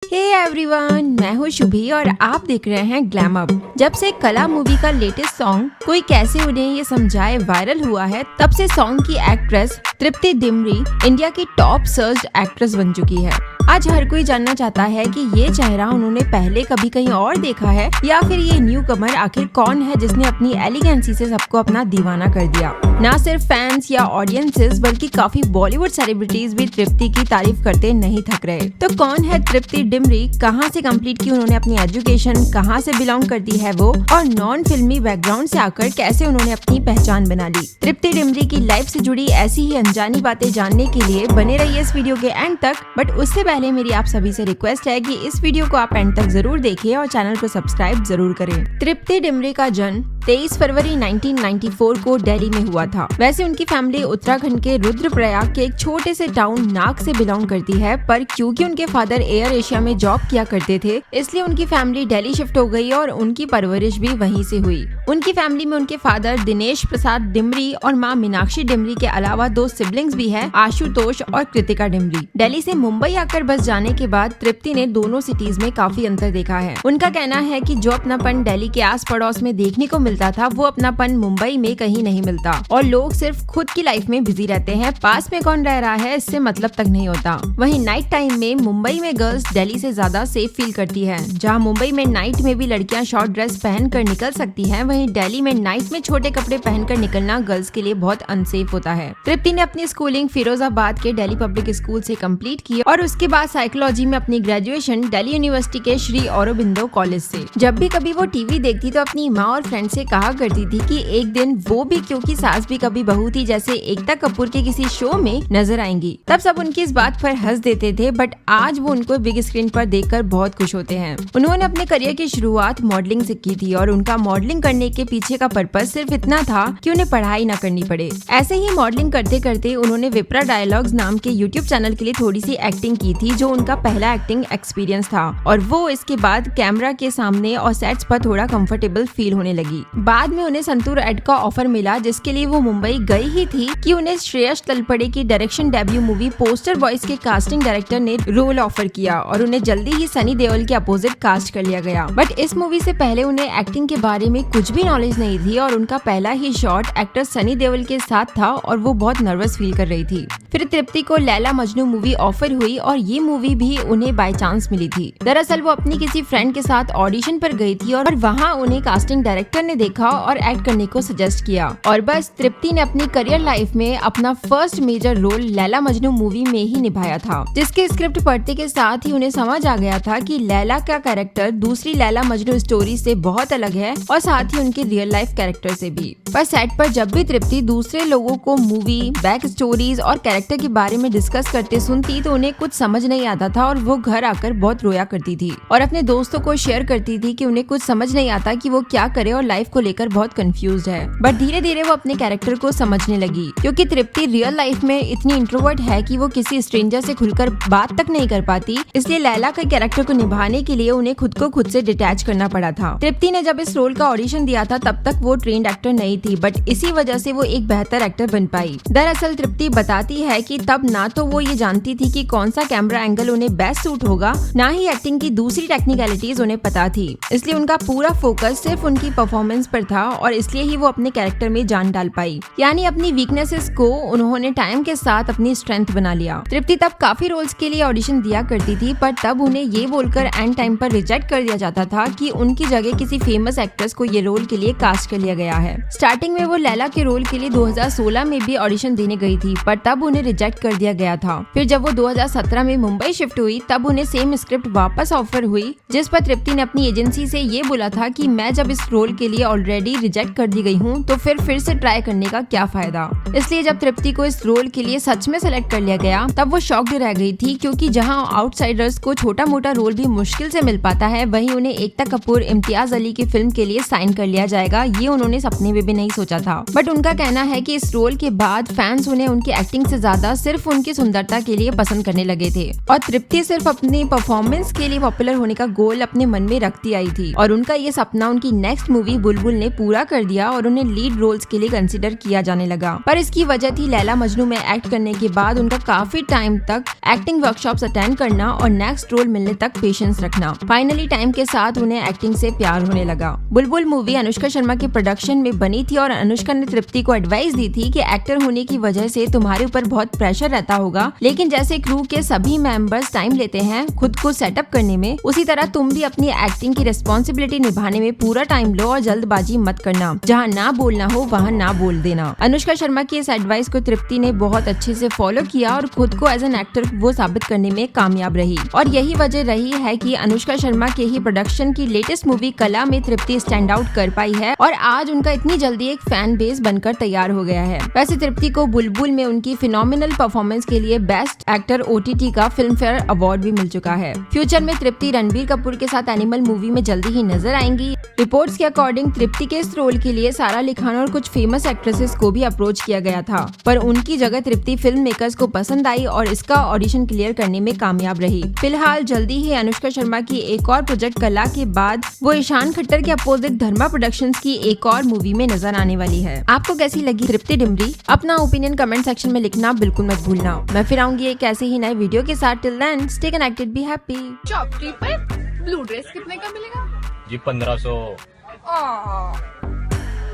Hey everyone, मैं हूँ शुभी और आप देख रहे हैं ग्लैम अप। जब से कला मूवी का लेटेस्ट सॉन्ग कोई कैसे उन्हें ये समझाए वायरल हुआ है, तब से सॉन्ग की एक्ट्रेस तृप्ति डिमरी इंडिया की टॉप सर्च्ड एक्ट्रेस बन चुकी है। आज हर कोई जानना चाहता है कि ये चेहरा उन्होंने पहले कभी कहीं और देखा है या फिर ये न्यू कमर आखिर कौन है जिसने अपनी एलिगेंसी से सबको अपना दीवाना कर दिया। ना सिर्फ फैंस या ऑडियंसेस बल्कि काफी बॉलीवुड सेलिब्रिटीज भी तृप्ति की तारीफ करते नहीं थक रहे। तो कौन है तृप्ति डिमरी, कहां से कंप्लीट की उन्होंने अपनी एजुकेशन, कहां से बिलोंग करती है वो, और नॉन फिल्मी बैकग्राउंड से आकर कैसे उन्होंने अपनी पहचान बना ली। तृप्ति डिमरी की लाइफ से जुड़ी ऐसी ही अनजानी बातें जानने के लिए बने रहिए इस वीडियो के एंड तक। बट उससे पहले मेरी आप सभी से रिक्वेस्ट है कि इस वीडियो को आप एंड तक जरूर देखिए और चैनल को सब्सक्राइब जरूर करें। तृप्ति डिमरी का जन्म 23 फरवरी 1994 को दिल्ली में हुआ था। वैसे उनकी फैमिली उत्तराखंड के रुद्रप्रयाग के एक छोटे से टाउन नाग से बिलोंग करती है, पर क्योंकि उनके फादर एयर एशिया में जॉब किया करते थे, इसलिए उनकी फैमिली दिल्ली शिफ्ट हो गई और उनकी परवरिश भी वहीं से हुई। उनकी फैमिली में उनके फादर दिनेश प्रसाद डिमरी और माँ मीनाक्षी डिमरी के अलावा दो सिबलिंग्स भी है, आशुतोष और कृतिका डिमरी। दिल्ली से मुंबई आकर बस जाने के बाद तृप्ति ने दोनों सिटीज में काफी अंतर देखा है। उनका कहना है कि जो अपनापन दिल्ली के आस पड़ोस में देखने को मिलता था, वो अपनापन मुंबई में कहीं नहीं मिलता और लोग सिर्फ खुद की लाइफ में बिजी रहते हैं, पास में कौन रह रहा है इससे मतलब तक नहीं होता। वहीं नाइट टाइम में मुंबई में गर्ल्स दिल्ली से ज्यादा सेफ फील करती है। जहां मुंबई में नाइट में भी लड़कियां शॉर्ट ड्रेस पहनकर निकल सकती हैं, वहीं दिल्ली में नाइट में छोटे कपड़े पहनकर निकलना गर्ल्स के लिए बहुत अनसेफ होता है। तृप्ति ने अपनी स्कूलिंग फिरोजाबाद के दिल्ली पब्लिक स्कूल से कंप्लीट की और उसके बाद साइकोलॉजी में अपनी ग्रेजुएशन दिल्ली यूनिवर्सिटी के श्री औरोबिंदो कॉलेज से। जब भी कभी वो टीवी देखती तो अपनी माँ और फ्रेंड से कहा करती थी कि एक दिन वो भी, क्योंकि सास भी कभी बहू थी जैसे एकता कपूर के किसी शो में नजर आएंगी। तब सब उनकी इस बात पर हंस देते थे, बट आज वो उनको बिग स्क्रीन पर देखकर बहुत खुश होते हैं। उन्होंने अपने करियर की शुरुआत मॉडलिंग से की थी और उनका मॉडलिंग करने के पीछे का पर्पज सिर्फ इतना था कि उन्हें पढ़ाई न करनी पड़े। ऐसे ही मॉडलिंग करते करते उन्होंने विप्रा डायलॉग्स नाम के यूट्यूब चैनल के लिए थोड़ी सी एक्टिंग की थी, जो उनका पहला एक्टिंग एक्सपीरियंस था और वो इसके बाद कैमरा के सामने और सेट्स पर थोड़ा कंफर्टेबल फील होने लगी। बाद में उन्हें संतूर एड का ऑफर मिला, जिसके लिए वो मुंबई गई ही थी कि उन्हें श्रेयस तलपड़े की direction debut movie poster boys के कास्टिंग डायरेक्टर ने रोल ऑफर किया और उन्हें जल्दी ही सनी देओल के अपोजिट कास्ट कर लिया गया। बट इस मूवी से पहले उन्हें एक्टिंग के बारे में कुछ भी नॉलेज नहीं थी और उनका पहला ही शॉट एक्टर सनी देओल के साथ था और वो बहुत नर्वस फील कर रही थी। फिर तृप्ति को लैला मजनू मूवी ऑफर हुई और ये मूवी भी उन्हें बाय चांस मिली थी। दरअसल वो अपनी किसी फ्रेंड के साथ ऑडिशन पर गई थी और वहाँ उन्हें कास्टिंग डायरेक्टर ने देखा और एक्ट करने को सजेस्ट किया और बस तृप्ति ने अपनी करियर लाइफ में अपना first major role Laila Majnu movie में ही निभाया था, जिसके स्क्रिप्ट पढ़ते के साथ ही उन्हें समझ आ गया था कि लैला का कैरेक्टर दूसरी लैला मजनू स्टोरी से बहुत अलग है और साथ ही उनके रियल लाइफ कैरेक्टर से भी। पर सेट पर जब भी तृप्ति दूसरे लोगों को मूवी, बैक स्टोरीज और कैरेक्टर के बारे में डिस्कस करते सुनती तो उन्हें कुछ समझ नहीं आता था और वो घर आकर बहुत रोया करती थी और अपने दोस्तों को शेयर करती थी कि उन्हें कुछ समझ नहीं आता कि वो क्या करे और लाइफ को लेकर बहुत कंफ्यूज्ड है। बट धीरे धीरे वो अपने कैरेक्टर को समझने लगी, क्योंकि तृप्ति रियल लाइफ में इतनी इंट्रोवर्ट है कि वो किसी स्ट्रेंजर से खुलकर बात तक नहीं कर पाती, इसलिए लैला के कैरेक्टर को निभाने के लिए उन्हें खुद को खुद से डिटैच करना पड़ा था। तृप्ति ने जब इस रोल का ऑडिशन दिया था तब तक वो ट्रेंड एक्टर नहीं थी, बट इसी वजह से वो एक बेहतर एक्टर बन पाई। दरअसल तृप्ति बताती है कि तब ना तो वो ये जानती थी कि कौन सा कैमरा एंगल उन्हें बेस्ट सूट होगा, ना ही एक्टिंग की दूसरी टेक्निकलिटीज उन्हें पता थी, इसलिए उनका पूरा फोकस सिर्फ उनकी परफॉर्मेंस पर था और इसलिए ही वो अपने कैरेक्टर में जान डाल पाई। यानी अपनी वीकनेसेस को उन्होंने टाइम के साथ अपनी स्ट्रेंथ बना लिया। तृप्ति तब काफी रोल्स के लिए ऑडिशन दिया करती थी, पर तब उन्हें ये बोलकर एंड टाइम पर रिजेक्ट कर दिया जाता था कि उनकी जगह किसी फेमस एक्ट्रेस को ये रोल के लिए कास्ट कर लिया गया है। स्टार्टिंग में वो लैला के रोल के लिए 2016 में भी ऑडिशन देने गई थी, पर तब उन्हें रिजेक्ट कर दिया गया था। फिर जब वो 2017 में मुंबई शिफ्ट हुई तब उन्हें सेम स्क्रिप्ट वापस ऑफर हुई, जिस पर तृप्ति ने अपनी एजेंसी से ये बोला था कि मैं जब इस रोल के लिए ऑलरेडी रिजेक्ट कर दी गई हूँ तो फिर से ट्राई करने का क्या फायदा। इसलिए जब तृप्ति को इस रोल के लिए सच में सेलेक्ट कर लिया गया तब वो शॉक्ड रह गई थी, क्योंकि जहाँ आउटसाइडर्स को छोटा मोटा रोल भी मुश्किल से मिल पाता है, वहीं उन्हें एकता कपूर, इम्तियाज अली की फिल्म के लिए साइन कर लिया जाएगा, ये उन्होंने सपने में भी नहीं सोचा था। बट उनका कहना है कि इस रोल के बाद फैंस उन्हें उनकी एक्टिंग से ज्यादा सिर्फ उनकी सुंदरता के लिए पसंद करने लगे थे और तृप्ति सिर्फ अपनी परफॉर्मेंस के लिए पॉपुलर होने का गोल अपने मन में रखती आई थी और उनका ये सपना उनकी नेक्स्ट मूवी बुलबुल बुलबुल ने पूरा कर दिया और उन्हें लीड रोल्स के लिए कंसिडर किया जाने लगा। पर इसकी वजह थी लैला मजनू में एक्ट करने के बाद उनका काफी टाइम तक एक्टिंग वर्कशॉप्स अटेंड करना और नेक्स्ट रोल मिलने तक पेशेंस रखना। फाइनली टाइम के साथ उन्हें एक्टिंग से प्यार होने लगा। बुलबुल मूवी अनुष्का शर्मा के प्रोडक्शन में बनी थी और अनुष्का ने तृप्ति को एडवाइस दी थी कि एक्टर होने की वजह से तुम्हारे ऊपर बहुत प्रेशर रहता होगा, लेकिन जैसे क्रू के सभी मेंबर्स टाइम लेते हैं खुद को सेटअप करने में, उसी तरह तुम भी अपनी एक्टिंग की रिस्पॉन्सिबिलिटी निभाने में पूरा टाइम लो और जल्दबाजी मत करना। जहाँ ना बोलना हो वहाँ ना बोल देना। अनुष्का शर्मा की इस एडवाइस को तृप्ति ने बहुत अच्छे से फॉलो किया और खुद को एज एन एक्टर वो साबित करने में कामयाब रही। और यही वजह रही है कि अनुष्का शर्मा के ही प्रोडक्शन की लेटेस्ट मूवी कला में तृप्ति स्टैंड आउट कर पाई है और आज उनका इतनी जल्दी एक फैन बेस बनकर तैयार हो गया है। वैसे तृप्ति को बुलबुल में उनकी फिनोमिनल परफॉर्मेंस के लिए बेस्ट एक्टर OTT का फिल्म फेयर अवार्ड भी मिल चुका है। फ्यूचर में तृप्ति रणबीर कपूर के साथ एनिमल मूवी में जल्दी ही नजर आएंगी। रिपोर्ट्स के अकॉर्डिंग तृप्ति के इस रोल के लिए सारा अली खान और कुछ फेमस एक्ट्रेसेस को भी अप्रोच किया गया था, पर उनकी जगह तृप्ति फिल्म मेकर्स को पसंद आई और इसका ऑडिशन क्लियर करने में कामयाब रही। फिलहाल जल्दी ही अनुष्का शर्मा की एक और प्रोजेक्ट कला के बाद वो ईशान खट्टर के अपोजिट धर्मा प्रोडक्शंस की एक और मूवी में नजर आने वाली है। आपको कैसी लगी तृप्ति डिमरी? अपना ओपिनियन कमेंट सेक्शन में लिखना बिल्कुल मत भूलना। मैं फिर आऊंगी एक ऐसे ही नए वीडियो के साथ। Till then stay connected, be happy. Shopkeeper blue dress कितने का मिलेगा? जी 1500।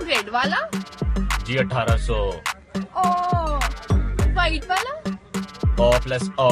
रेड वाला? जी 1800। वाइट वाला? ओ प्लस ओ।